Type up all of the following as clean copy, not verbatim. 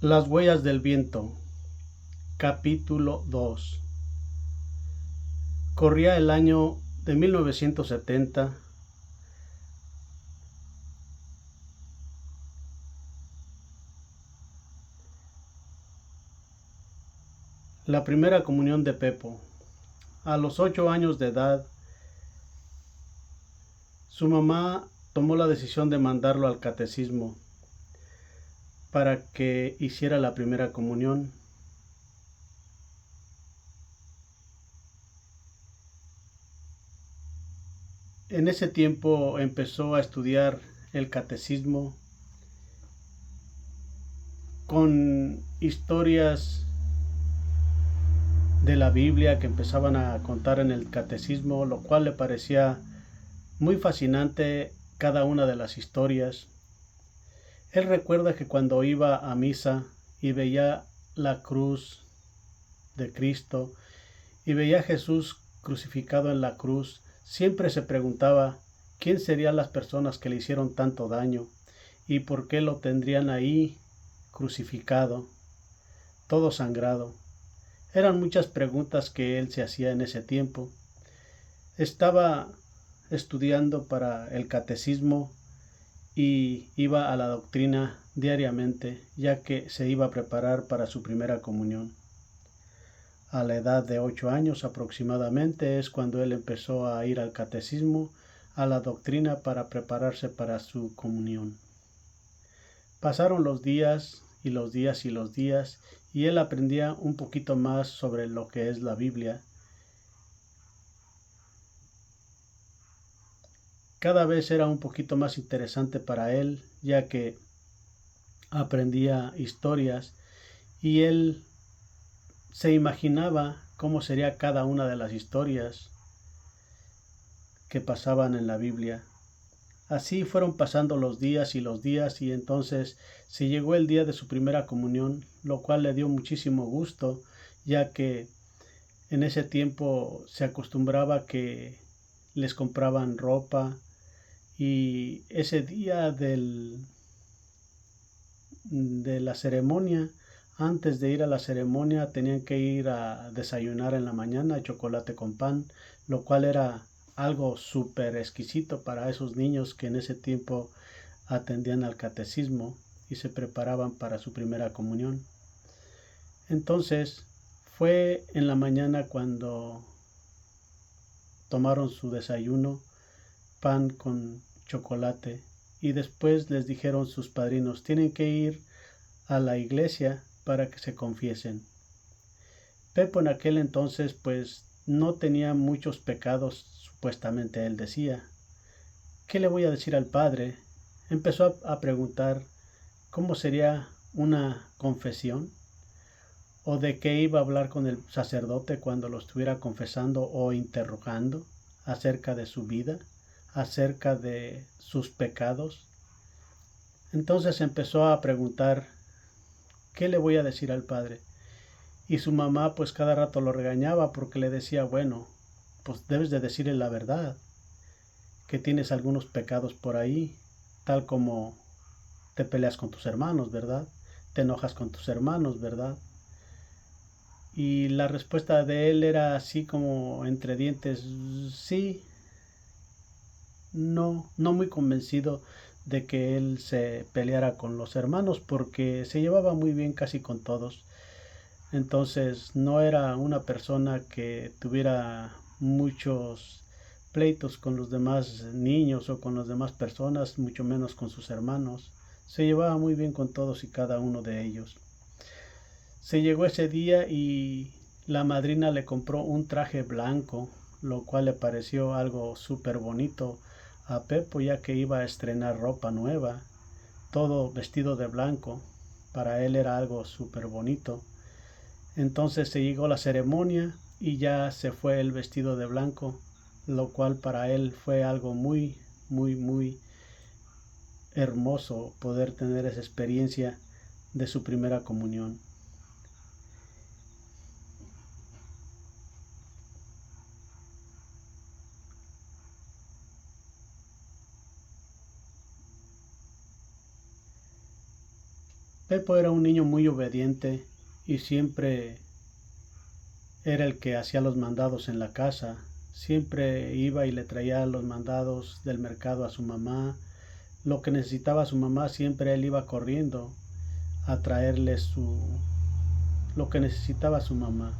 Las huellas del viento, capítulo 2. Corría el año de 1970. La primera comunión de Pepo. A los 8 años de edad, su mamá tomó la decisión de mandarlo al catecismo para que hiciera la primera comunión. En ese tiempo empezó a estudiar el catecismo con historias de la Biblia que empezaban a contar en el catecismo, lo cual le parecía muy fascinante cada una de las historias. Él recuerda que cuando iba a misa y veía la cruz de Cristo y veía a Jesús crucificado en la cruz, siempre se preguntaba quién serían las personas que le hicieron tanto daño y por qué lo tendrían ahí crucificado, todo sangrado. Eran muchas preguntas que él se hacía en ese tiempo. Estaba estudiando para el catecismo y iba a la doctrina diariamente, ya que se iba a preparar para su primera comunión. A la edad de 8 años aproximadamente es cuando él empezó a ir al catecismo, a la doctrina, para prepararse para su comunión. Pasaron los días y los días y los días, y él aprendía un poquito más sobre lo que es la Biblia. Cada vez era un poquito más interesante para él, ya que aprendía historias y él se imaginaba cómo sería cada una de las historias que pasaban en la Biblia. Así fueron pasando los días y entonces se llegó el día de su primera comunión, lo cual le dio muchísimo gusto, ya que en ese tiempo se acostumbraba que les compraban ropa y ese día de la ceremonia, antes de ir a la ceremonia tenían que ir a desayunar en la mañana chocolate con pan, lo cual era algo súper exquisito para esos niños que en ese tiempo atendían al catecismo y se preparaban para su primera comunión. Entonces fue en la mañana cuando tomaron su desayuno, pan con chocolate, y después les dijeron sus padrinos, tienen que ir a la iglesia para que se confiesen. Pepo en aquel entonces pues no tenía muchos pecados, supuestamente él decía. ¿Qué le voy a decir al padre? Empezó a preguntar cómo sería una confesión, o de qué iba a hablar con el sacerdote cuando lo estuviera confesando o interrogando acerca de su vida, acerca de sus pecados. Entonces empezó a preguntar, ¿qué le voy a decir al padre? Y su mamá pues cada rato lo regañaba porque le decía, bueno, pues debes de decirle la verdad, que tienes algunos pecados por ahí, tal como te peleas con tus hermanos, ¿verdad? Te enojas con tus hermanos, ¿verdad? Y la respuesta de él era así como entre dientes, sí, no, no muy convencido de que él se peleara con los hermanos porque se llevaba muy bien casi con todos. Entonces no era una persona que tuviera muchos pleitos con los demás niños o con las demás personas, mucho menos con sus hermanos. Se llevaba muy bien con todos y cada uno de ellos. Se llegó ese día y la madrina le compró un traje blanco, lo cual le pareció algo súper bonito a Pepo, ya que iba a estrenar ropa nueva, todo vestido de blanco. Para él era algo súper bonito. Entonces se llegó la ceremonia y ya se fue el vestido de blanco, lo cual para él fue algo muy, muy, muy hermoso poder tener esa experiencia de su primera comunión. Pepo era un niño muy obediente y siempre era el que hacía los mandados en la casa. Siempre iba y le traía los mandados del mercado a su mamá. Lo que necesitaba su mamá, siempre él iba corriendo a traerle lo que necesitaba su mamá.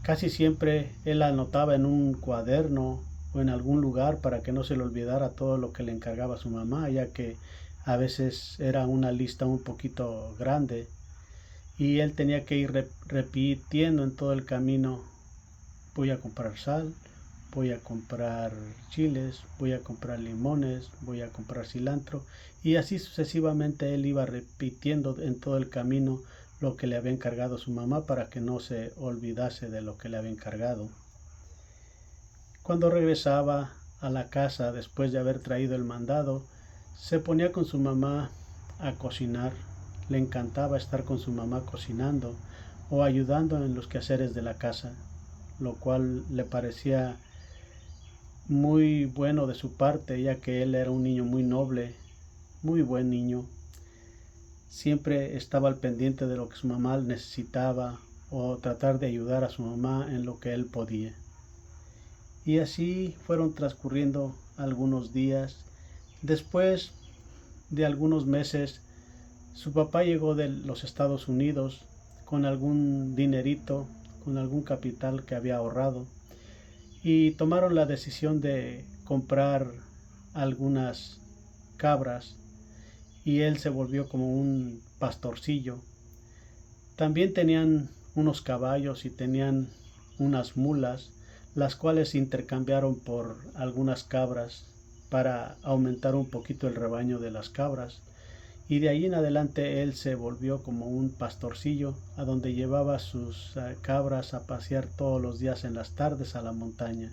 Casi siempre él anotaba en un cuaderno o en algún lugar para que no se le olvidara todo lo que le encargaba su mamá, ya que a veces era una lista un poquito grande y él tenía que ir repitiendo en todo el camino: voy a comprar sal, voy a comprar chiles, voy a comprar limones, voy a comprar cilantro, y así sucesivamente él iba repitiendo en todo el camino lo que le había encargado su mamá para que no se olvidase de lo que le había encargado. Cuando regresaba a la casa después de haber traído el mandado, se ponía con su mamá a cocinar. Le encantaba estar con su mamá cocinando o ayudando en los quehaceres de la casa, lo cual le parecía muy bueno de su parte, ya que él era un niño muy noble, muy buen niño. Siempre estaba al pendiente de lo que su mamá necesitaba o tratar de ayudar a su mamá en lo que él podía. Y así fueron transcurriendo algunos días. Después de algunos meses, su papá llegó de los Estados Unidos con algún dinerito, con algún capital que había ahorrado, y tomaron la decisión de comprar algunas cabras, y él se volvió como un pastorcillo. También tenían unos caballos y tenían unas mulas, las cuales intercambiaron por algunas cabras para aumentar un poquito el rebaño de las cabras. Y de ahí en adelante él se volvió como un pastorcillo, a donde llevaba sus cabras a pasear todos los días en las tardes a la montaña.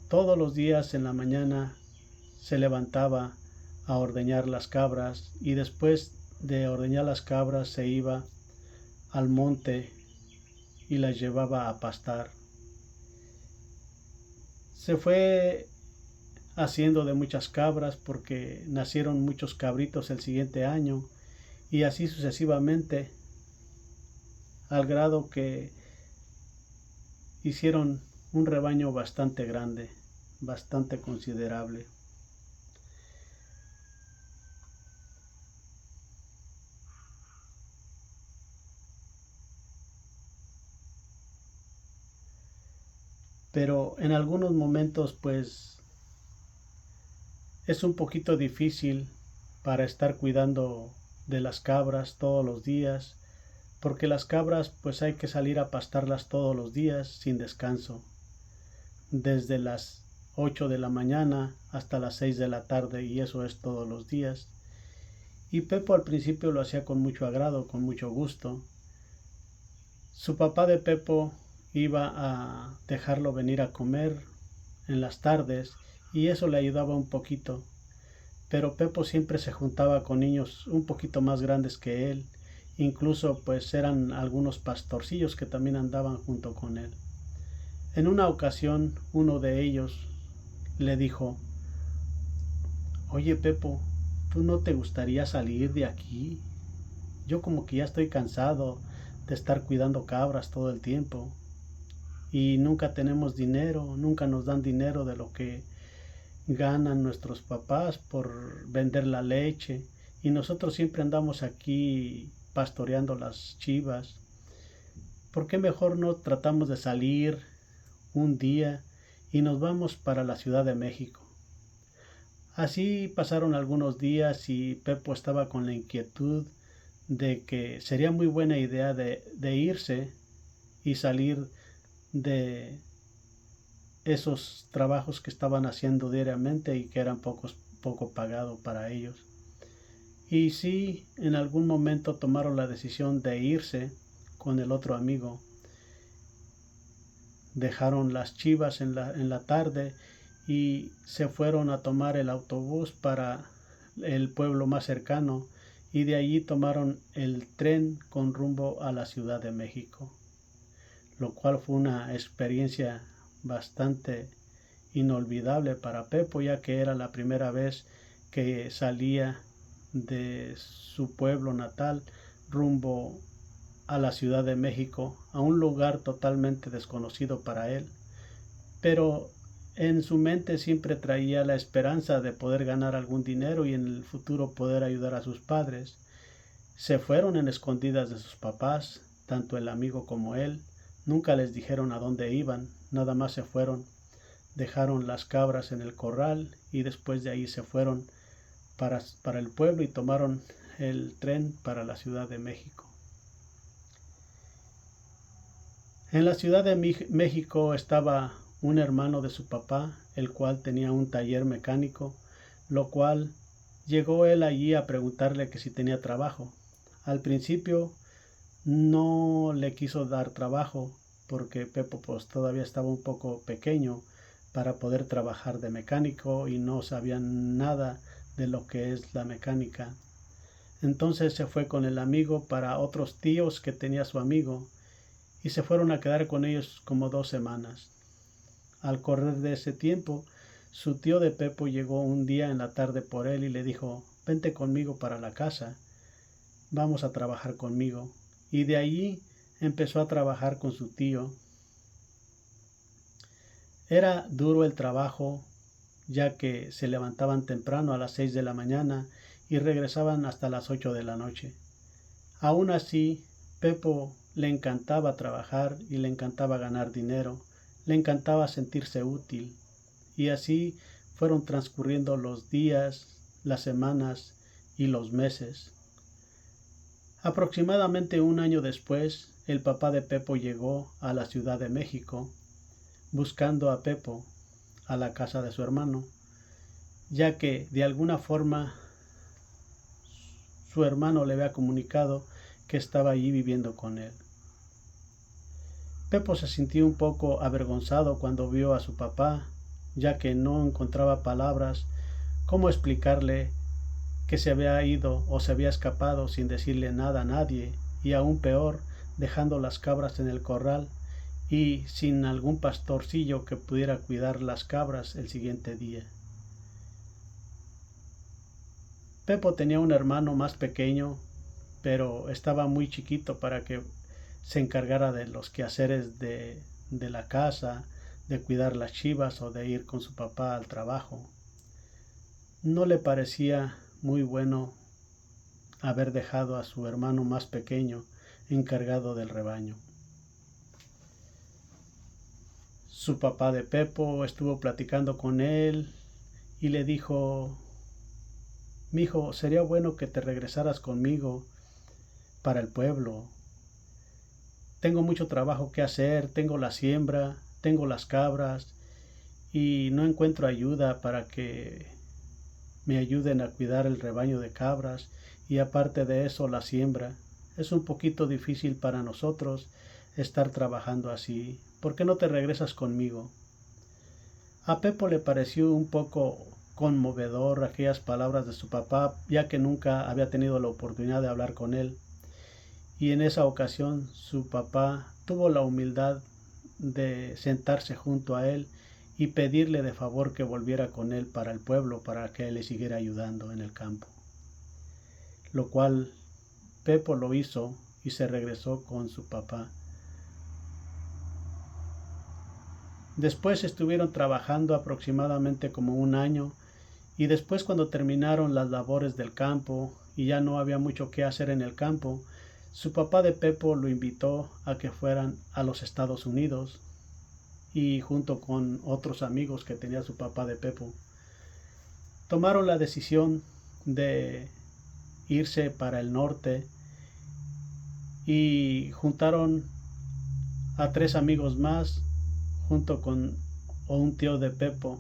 Todos los días en la mañana se levantaba a ordeñar las cabras, y después de ordeñar las cabras se iba al monte y las llevaba a pastar. Se fue haciendo de muchas cabras porque nacieron muchos cabritos el siguiente año, y así sucesivamente, al grado que hicieron un rebaño bastante grande, bastante considerable. Pero en algunos momentos pues es un poquito difícil para estar cuidando de las cabras todos los días, porque las cabras pues hay que salir a pastarlas todos los días sin descanso, desde las 8 de la mañana hasta las 6 de la tarde, y eso es todos los días. Y Pepo al principio lo hacía con mucho agrado, con mucho gusto. Su papá de Pepo iba a dejarlo venir a comer en las tardes, y eso le ayudaba un poquito, pero Pepo siempre se juntaba con niños un poquito más grandes que él, incluso pues eran algunos pastorcillos que también andaban junto con él. En una ocasión uno de ellos le dijo: oye Pepo, ¿tú no te gustaría salir de aquí? Yo como que ya estoy cansado de estar cuidando cabras todo el tiempo, y nunca tenemos dinero, nunca nos dan dinero de lo que ganan nuestros papás por vender la leche, y nosotros siempre andamos aquí pastoreando las chivas. ¿Por qué mejor no tratamos de salir un día y nos vamos para la Ciudad de México? Así pasaron algunos días y Pepo estaba con la inquietud de que sería muy buena idea de irse y salir de esos trabajos que estaban haciendo diariamente y que eran poco pagado para ellos. Y sí, en algún momento tomaron la decisión de irse con el otro amigo. Dejaron las chivas en la tarde y se fueron a tomar el autobús para el pueblo más cercano, y de allí tomaron el tren con rumbo a la Ciudad de México, lo cual fue una experiencia bastante inolvidable para Pepo, ya que era la primera vez que salía de su pueblo natal rumbo a la Ciudad de México, a un lugar totalmente desconocido para él, pero en su mente siempre traía la esperanza de poder ganar algún dinero y en el futuro poder ayudar a sus padres. Se fueron en escondidas de sus papás, tanto el amigo como él. Nunca les dijeron a dónde iban, nada más se fueron. Dejaron las cabras en el corral y después de ahí se fueron para el pueblo y tomaron el tren para la Ciudad de México. En la Ciudad de México estaba un hermano de su papá, el cual tenía un taller mecánico, lo cual llegó él allí a preguntarle que si tenía trabajo. Al principio no le quiso dar trabajo porque Pepo pues todavía estaba un poco pequeño para poder trabajar de mecánico y no sabía nada de lo que es la mecánica. Entonces se fue con el amigo para otros tíos que tenía su amigo y se fueron a quedar con ellos como 2 semanas. Al correr de ese tiempo, su tío de Pepo llegó un día en la tarde por él y le dijo: vente conmigo para la casa, vamos a trabajar conmigo. Y de allí empezó a trabajar con su tío. Era duro el trabajo, ya que se levantaban temprano a las 6 de la mañana y regresaban hasta las 8 de la noche. Aún así, Pepo le encantaba trabajar y le encantaba ganar dinero, le encantaba sentirse útil. Y así fueron transcurriendo los días, las semanas y los meses. Aproximadamente un año después, el papá de Pepo llegó a la Ciudad de México buscando a Pepo a la casa de su hermano, ya que de alguna forma su hermano le había comunicado que estaba allí viviendo con él. Pepo se sintió un poco avergonzado cuando vio a su papá, ya que no encontraba palabras cómo explicarle que se había ido o se había escapado sin decirle nada a nadie, y aún peor, dejando las cabras en el corral y sin algún pastorcillo que pudiera cuidar las cabras el siguiente día. Pepo tenía un hermano más pequeño, pero estaba muy chiquito para que se encargara de los quehaceres de la casa, de cuidar las chivas o de ir con su papá al trabajo. No le parecía muy bueno haber dejado a su hermano más pequeño encargado del rebaño. Su papá de Pepo estuvo platicando con él y le dijo: mijo, sería bueno que te regresaras conmigo para el pueblo. Tengo mucho trabajo que hacer, tengo la siembra, tengo las cabras y no encuentro ayuda para que me ayuden a cuidar el rebaño de cabras, y aparte de eso la siembra. Es un poquito difícil para nosotros estar trabajando así. ¿Por qué no te regresas conmigo? A Pepo le pareció un poco conmovedor aquellas palabras de su papá, ya que nunca había tenido la oportunidad de hablar con él. Y en esa ocasión su papá tuvo la humildad de sentarse junto a él y pedirle de favor que volviera con él para el pueblo, para que él le siguiera ayudando en el campo. Lo cual Pepo lo hizo y se regresó con su papá. Después estuvieron trabajando aproximadamente como un año, y después, cuando terminaron las labores del campo y ya no había mucho que hacer en el campo, su papá de Pepo lo invitó a que fueran a los Estados Unidos, y junto con otros amigos que tenía su papá de Pepo, tomaron la decisión de irse para el norte y juntaron a 3 amigos más junto con un tío de Pepo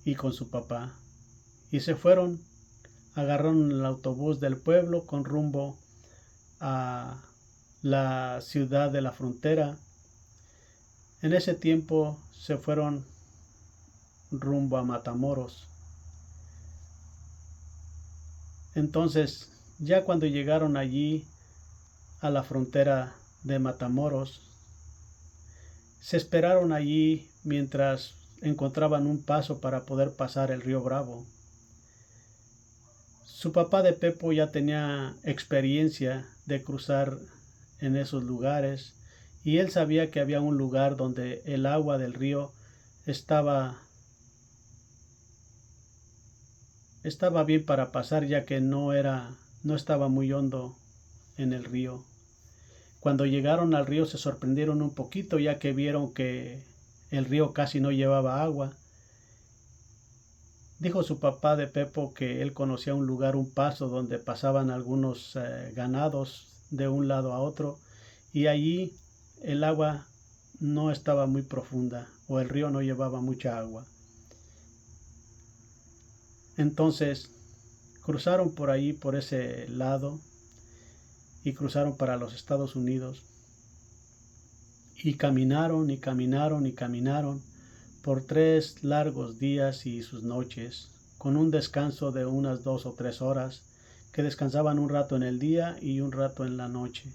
y con su papá, y se fueron. Agarraron el autobús del pueblo con rumbo a la ciudad de la frontera. En ese tiempo se fueron rumbo a Matamoros. Entonces, ya cuando llegaron allí a la frontera de Matamoros, se esperaron allí mientras encontraban un paso para poder pasar el río Bravo. Su papá de Pepo ya tenía experiencia de cruzar en esos lugares y él sabía que había un lugar donde el agua del río estaba bien para pasar, ya que no estaba muy hondo en el río. Cuando llegaron al río se sorprendieron un poquito, ya que vieron que el río casi no llevaba agua. Dijo su papá de Pepo que él conocía un lugar, un paso donde pasaban algunos ganados de un lado a otro, y allí el agua no estaba muy profunda, o el río no llevaba mucha agua. Entonces cruzaron por ahí, por ese lado, y cruzaron para los Estados Unidos. Y caminaron y caminaron y caminaron por 3 largos días y sus noches, con un descanso de unas 2 o 3 horas, que descansaban un rato en el día y un rato en la noche,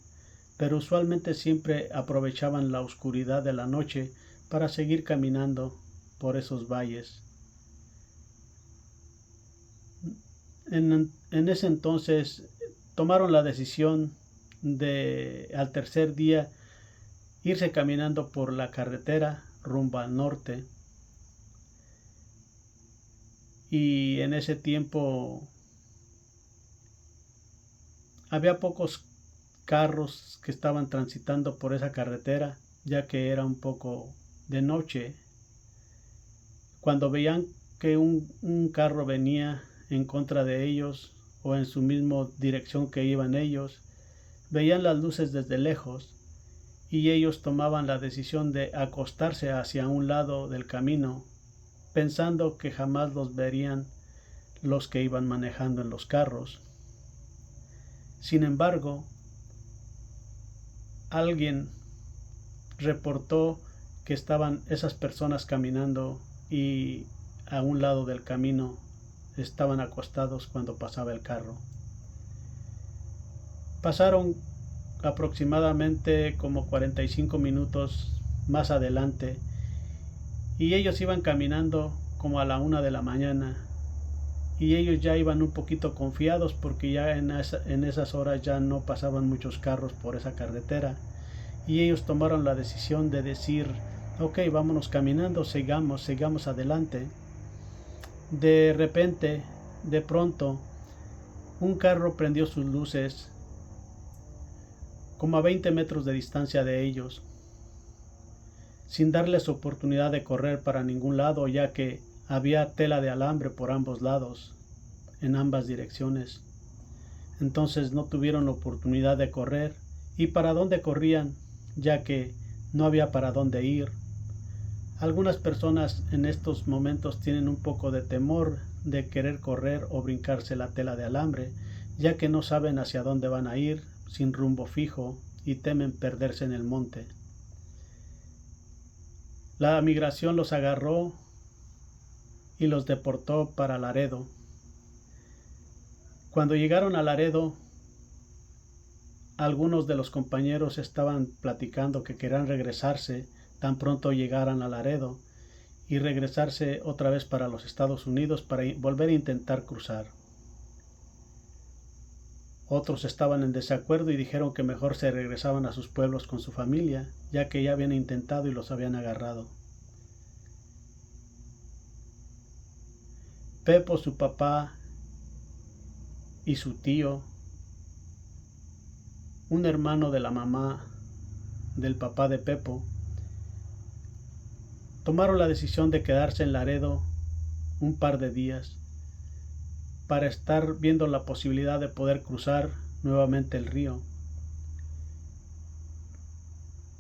pero usualmente siempre aprovechaban la oscuridad de la noche para seguir caminando por esos valles. En ese entonces tomaron la decisión de, al tercer día, irse caminando por la carretera rumbo al norte. Y en ese tiempo había pocos carros que estaban transitando por esa carretera, ya que era un poco de noche. Cuando veían que un carro venía en contra de ellos o en su misma dirección que iban ellos, veían las luces desde lejos y ellos tomaban la decisión de acostarse hacia un lado del camino, pensando que jamás los verían los que iban manejando en los carros. Sin embargo, alguien reportó que estaban esas personas caminando y a un lado del camino estaban acostados cuando pasaba el carro. Pasaron aproximadamente como 45 minutos más adelante y ellos iban caminando como a la 1 de la mañana y ellos ya iban un poquito confiados porque ya en esas horas ya no pasaban muchos carros por esa carretera y ellos tomaron la decisión de decir: ok, vámonos caminando, sigamos adelante. De repente, de pronto, un carro prendió sus luces como a 20 metros de distancia de ellos, sin darles oportunidad de correr para ningún lado, ya que había tela de alambre por ambos lados, en ambas direcciones. Entonces no tuvieron oportunidad de correr. ¿Y para dónde corrían? Ya que no había para dónde ir. Algunas personas en estos momentos tienen un poco de temor de querer correr o brincarse la tela de alambre, ya que no saben hacia dónde van a ir, sin rumbo fijo, y temen perderse en el monte. La migración los agarró y los deportó para Laredo. Cuando llegaron a Laredo, algunos de los compañeros estaban platicando que querían regresarse tan pronto llegaran a Laredo y regresarse otra vez para los Estados Unidos para volver a intentar cruzar. Otros estaban en desacuerdo y dijeron que mejor se regresaban a sus pueblos con su familia, ya que ya habían intentado y los habían agarrado. Pepo, su papá, y su tío, un hermano de la mamá del papá de Pepo, tomaron la decisión de quedarse en Laredo un par de días para estar viendo la posibilidad de poder cruzar nuevamente el río.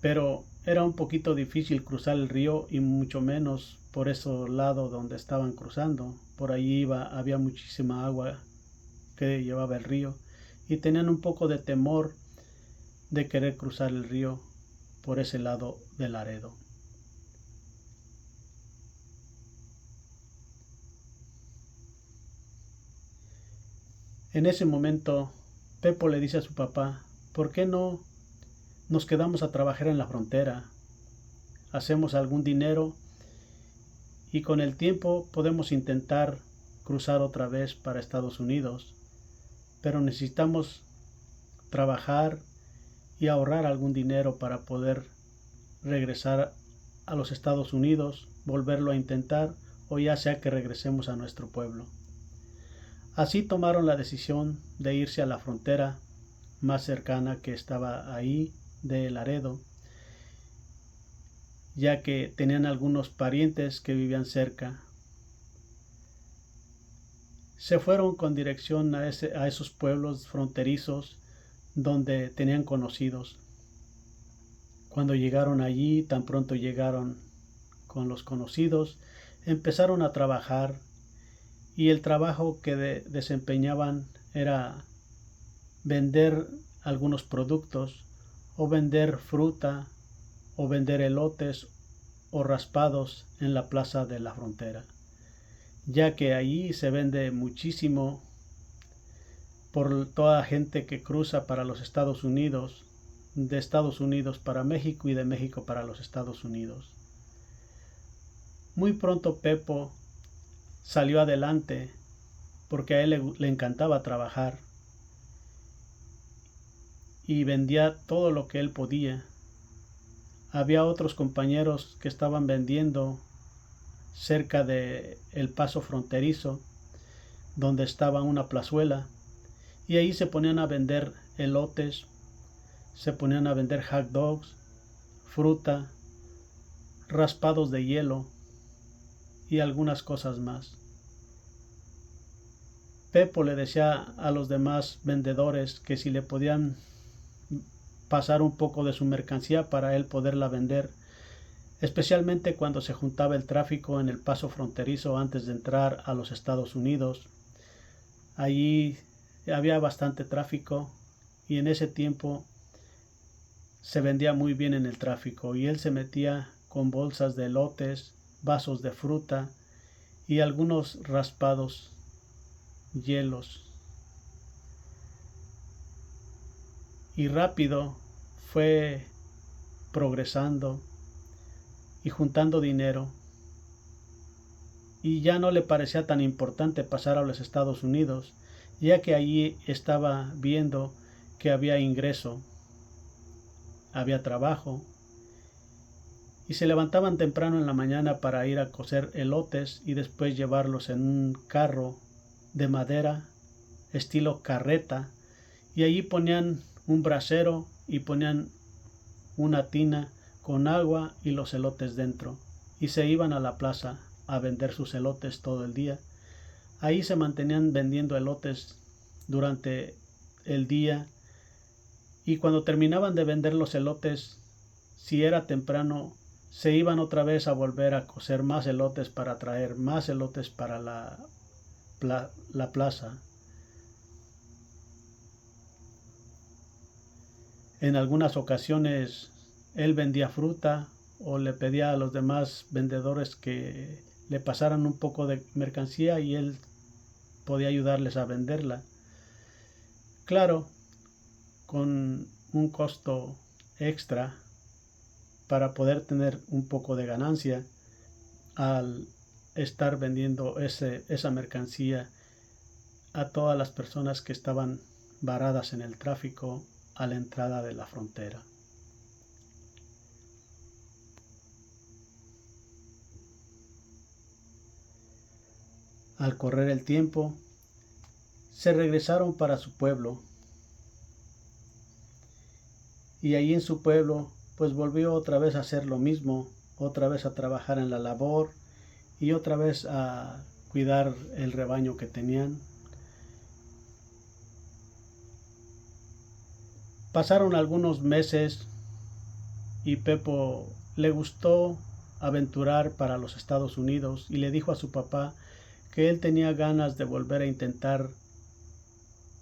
Pero era un poquito difícil cruzar el río y mucho menos por ese lado donde estaban cruzando. Por allí había muchísima agua que llevaba el río y tenían un poco de temor de querer cruzar el río por ese lado de Laredo. En ese momento, Pepo le dice a su papá: ¿por qué no nos quedamos a trabajar en la frontera? Hacemos algún dinero y con el tiempo podemos intentar cruzar otra vez para Estados Unidos. pero necesitamos trabajar y ahorrar algún dinero para poder regresar a los Estados Unidos, volverlo a intentar o ya sea que regresemos a nuestro pueblo. Así tomaron la decisión de irse a la frontera más cercana que estaba ahí, de Laredo, ya que tenían algunos parientes que vivían cerca. Se fueron con dirección a esos pueblos fronterizos donde tenían conocidos. Cuando llegaron allí, tan pronto llegaron con los conocidos, empezaron a trabajar y el trabajo que desempeñaban era vender algunos productos o vender fruta o vender elotes o raspados en la plaza de la frontera, ya que allí se vende muchísimo por toda la gente que cruza para los Estados Unidos, de Estados Unidos para México y de México para los Estados Unidos. Muy pronto Pepo salió adelante porque a él le encantaba trabajar y vendía todo lo que él podía. Había otros compañeros que estaban vendiendo cerca de el paso fronterizo, donde estaba una plazuela, y ahí se ponían a vender elotes, se ponían a vender hot dogs, fruta, raspados de hielo y algunas cosas más. Pepo le decía a los demás vendedores que si le podían pasar un poco de su mercancía para él poderla vender, especialmente cuando se juntaba el tráfico en el paso fronterizo antes de entrar a los Estados Unidos. Allí había bastante tráfico y en ese tiempo se vendía muy bien en el tráfico y él se metía con bolsas de elotes, vasos de fruta y algunos raspados, hielos. Y rápido fue progresando y juntando dinero, y ya no le parecía tan importante pasar a los Estados Unidos, ya que allí estaba viendo que había ingreso, había trabajo, y se levantaban temprano en la mañana para ir a cocer elotes y después llevarlos en un carro de madera estilo carreta, y allí ponían un brasero y ponían una tina con agua y los elotes dentro, y se iban a la plaza a vender sus elotes todo el día. Ahí se mantenían vendiendo elotes durante el día, y cuando terminaban de vender los elotes, si era temprano, se iban otra vez a volver a cocer más elotes para traer más elotes para la plaza. En algunas ocasiones él vendía fruta o le pedía a los demás vendedores que le pasaran un poco de mercancía y él podía ayudarles a venderla. Claro, con un costo extra para poder tener un poco de ganancia al estar vendiendo esa mercancía a todas las personas que estaban varadas en el tráfico a la entrada de la frontera. Al correr el tiempo, se regresaron para su pueblo, y allí en su pueblo pues volvió otra vez a hacer lo mismo, otra vez a trabajar en la labor y otra vez a cuidar el rebaño que tenían. Pasaron algunos meses y Pepo le gustó aventurar para los Estados Unidos y le dijo a su papá que él tenía ganas de volver a intentar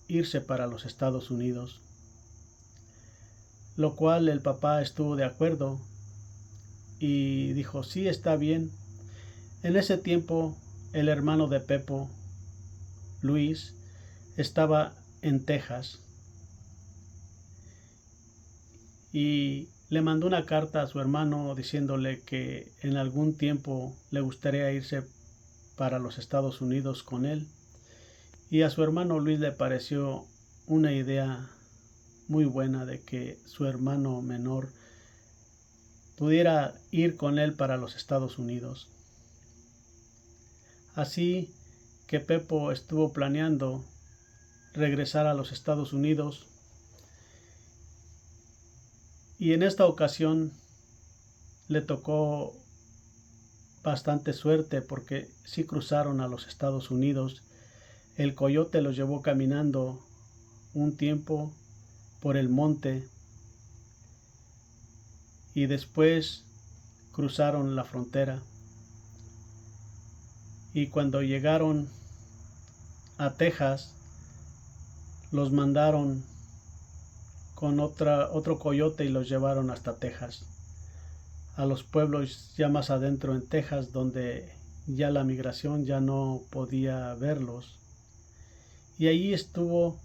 irse para los Estados Unidos, lo cual el papá estuvo de acuerdo y dijo sí, está bien. En ese tiempo el hermano de Pepo, Luis, estaba en Texas y le mandó una carta a su hermano diciéndole que en algún tiempo le gustaría irse para los Estados Unidos con él, y a su hermano Luis le pareció una idea muy buena de que su hermano menor pudiera ir con él para los Estados Unidos. Así que Pepo estuvo planeando regresar a los Estados Unidos, y en esta ocasión le tocó bastante suerte porque sí cruzaron a los Estados Unidos. El coyote los llevó caminando un tiempo por el monte y después cruzaron la frontera, y cuando llegaron a Texas los mandaron con otro coyote y los llevaron hasta Texas, a los pueblos ya más adentro en Texas, donde ya la migración ya no podía verlos. Y allí estuvo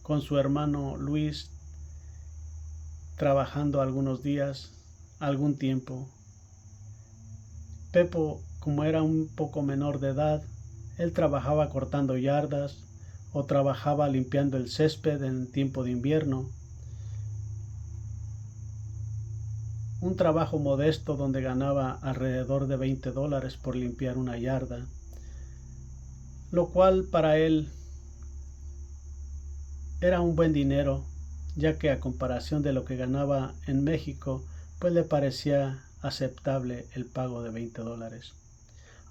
con su hermano Luis trabajando algunos días, algún tiempo. Pepo, como era un poco menor de edad, él trabajaba cortando yardas o trabajaba limpiando el césped en tiempo de invierno. Un trabajo modesto donde ganaba alrededor de $20 por limpiar una yarda, lo cual para él era un buen dinero, ya que a comparación de lo que ganaba en México, pues le parecía aceptable el pago de $20.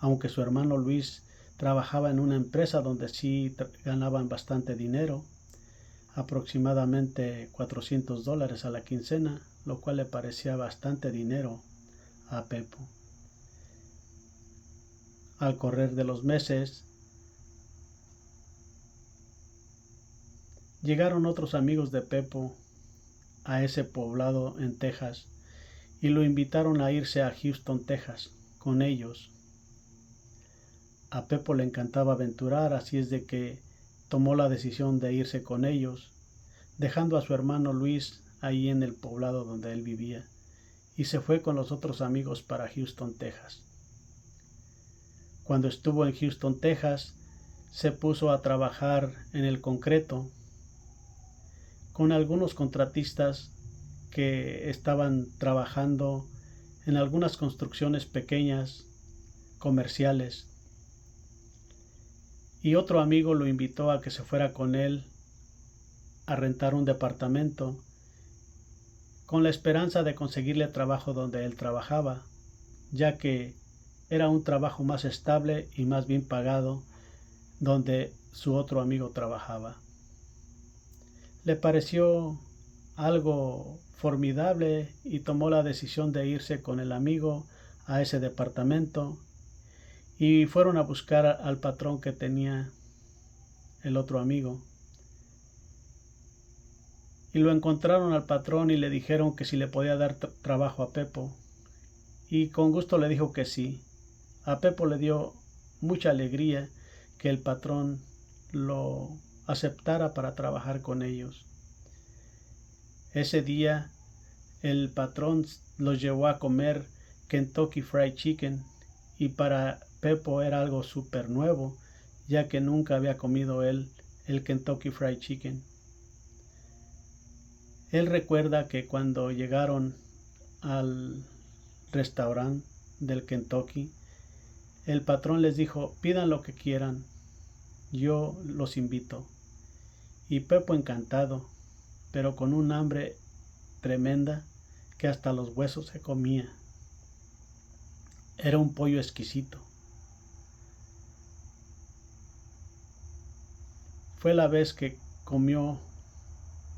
Aunque su hermano Luis trabajaba en una empresa donde sí ganaban bastante dinero, aproximadamente $400 a la quincena, lo cual le parecía bastante dinero a Pepo. Al correr de los meses, llegaron otros amigos de Pepo a ese poblado en Texas y lo invitaron a irse a Houston, Texas, con ellos. A Pepo le encantaba aventurar, así es de que tomó la decisión de irse con ellos, dejando a su hermano Luis ahí en el poblado donde él vivía, y se fue con los otros amigos para Houston, Texas. Cuando estuvo en Houston, Texas, se puso a trabajar en el concreto con algunos contratistas que estaban trabajando en algunas construcciones pequeñas, comerciales. Y otro amigo lo invitó a que se fuera con él a rentar un departamento, con la esperanza de conseguirle trabajo donde él trabajaba, ya que era un trabajo más estable y más bien pagado donde su otro amigo trabajaba. Le pareció algo formidable y tomó la decisión de irse con el amigo a ese departamento, y fueron a buscar al patrón que tenía el otro amigo. Y lo encontraron al patrón y le dijeron que si le podía dar trabajo a Pepo. Y con gusto le dijo que sí. A Pepo le dio mucha alegría que el patrón lo aceptara para trabajar con ellos. Ese día el patrón los llevó a comer Kentucky Fried Chicken, y para Pepo era algo súper nuevo, ya que nunca había comido él el Kentucky Fried Chicken. Él recuerda que cuando llegaron al restaurante del Kentucky, el patrón les dijo: pidan lo que quieran, yo los invito. Y Pepo, encantado, pero con un hambre tremenda que hasta los huesos se comía. Era un pollo exquisito. Fue la vez que comió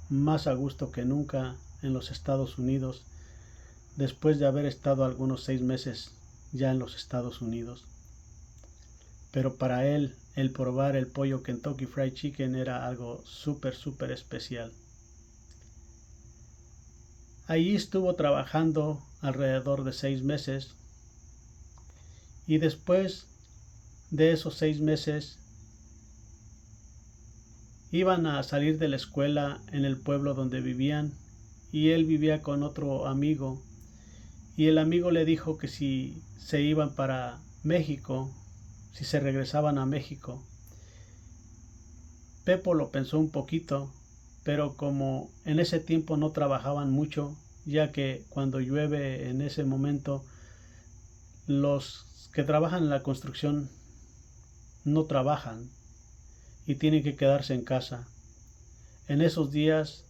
más a gusto que nunca en los Estados Unidos, después de haber estado algunos 6 meses ya en los Estados Unidos. Pero para él, el probar el pollo Kentucky Fried Chicken era algo súper especial. Allí estuvo trabajando alrededor de 6 meses, y después de esos 6 meses iban a salir de la escuela en el pueblo donde vivían, y él vivía con otro amigo, y el amigo le dijo que si se iban para México, si se regresaban a México, Pepo lo pensó un poquito, pero como en ese tiempo no trabajaban mucho, ya que cuando llueve en ese momento los que trabajan en la construcción no trabajan y tienen que quedarse en casa. En esos días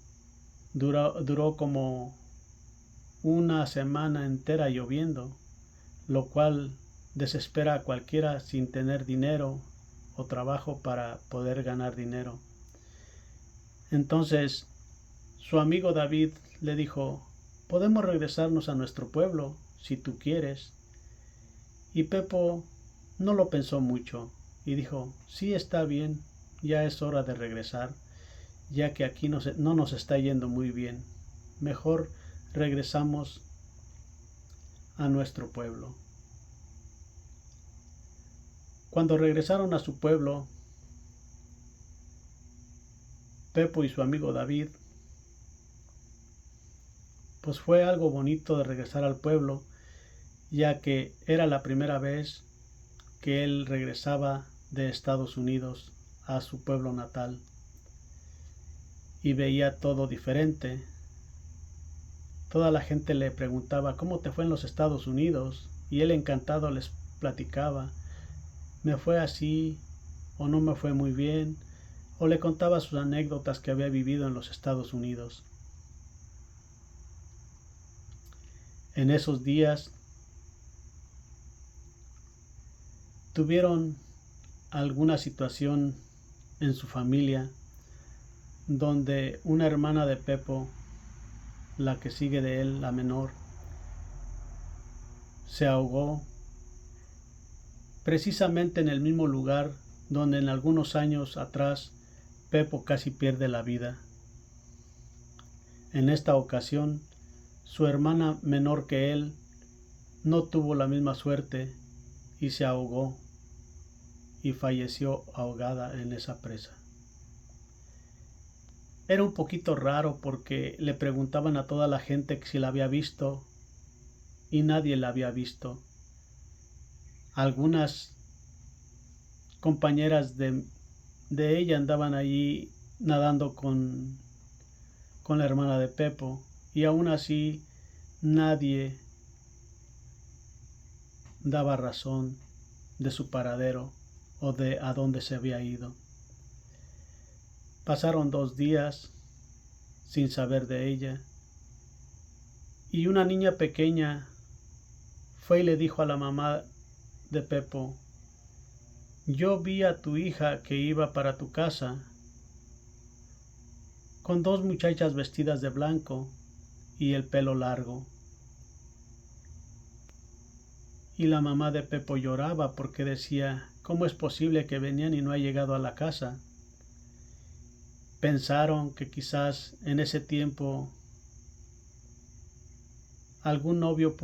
duró como una semana entera lloviendo, lo cual desespera a cualquiera sin tener dinero o trabajo para poder ganar dinero. Entonces su amigo David le dijo: podemos regresarnos a nuestro pueblo si tú quieres. Y Pepo no lo pensó mucho y dijo: sí, está bien, ya es hora de regresar, ya que aquí no nos está yendo muy bien. Mejor regresamos a nuestro pueblo. Cuando regresaron a su pueblo, Pepo y su amigo David, pues fue algo bonito de regresar al pueblo, ya que era la primera vez que él regresaba de Estados Unidos a su pueblo natal y veía todo diferente. Toda la gente le preguntaba: ¿cómo te fue en los Estados Unidos? Y él encantado les platicaba: me fue así, o no me fue muy bien, o le contaba sus anécdotas que había vivido en los Estados Unidos. En esos días tuvieron alguna situación en su familia donde una hermana de Pepo, la que sigue de él, la menor, se ahogó precisamente en el mismo lugar donde en algunos años atrás Pepo casi pierde la vida. En esta ocasión, su hermana menor que él no tuvo la misma suerte y se ahogó y falleció ahogada en esa presa. Era un poquito raro porque le preguntaban a toda la gente si la había visto y nadie la había visto. Algunas compañeras de ella andaban allí nadando con la hermana de Pepo y aún así nadie daba razón de su paradero o de a dónde se había ido. Pasaron 2 días sin saber de ella y una niña pequeña fue y le dijo a la mamá de Pepo: yo vi a tu hija que iba para tu casa con 2 muchachas vestidas de blanco y el pelo largo. Y la mamá de Pepo lloraba porque decía: ¿cómo es posible que venían y no ha llegado a la casa? Pensaron que quizás en ese tiempo algún novio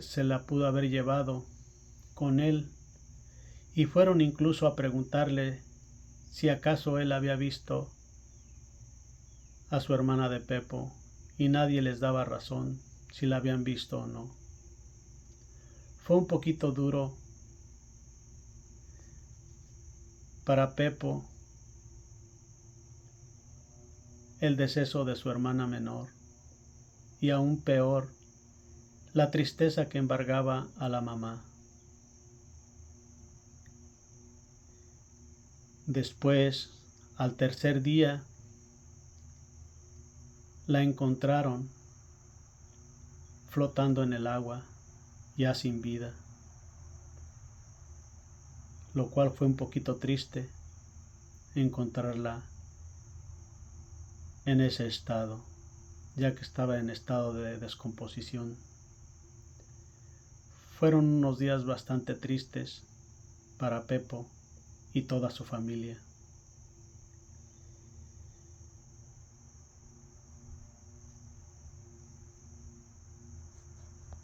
se la pudo haber llevado con él, y fueron incluso a preguntarle si acaso él había visto a su hermana de Pepo, y nadie les daba razón si la habían visto o no. Fue un poquito duro para Pepo el deceso de su hermana menor, y aún peor, la tristeza que embargaba a la mamá. Después, al tercer día, la encontraron flotando en el agua, ya sin vida, lo cual fue un poquito triste encontrarla en ese estado, ya que estaba en estado de descomposición. Fueron unos días bastante tristes para Pepo y toda su familia.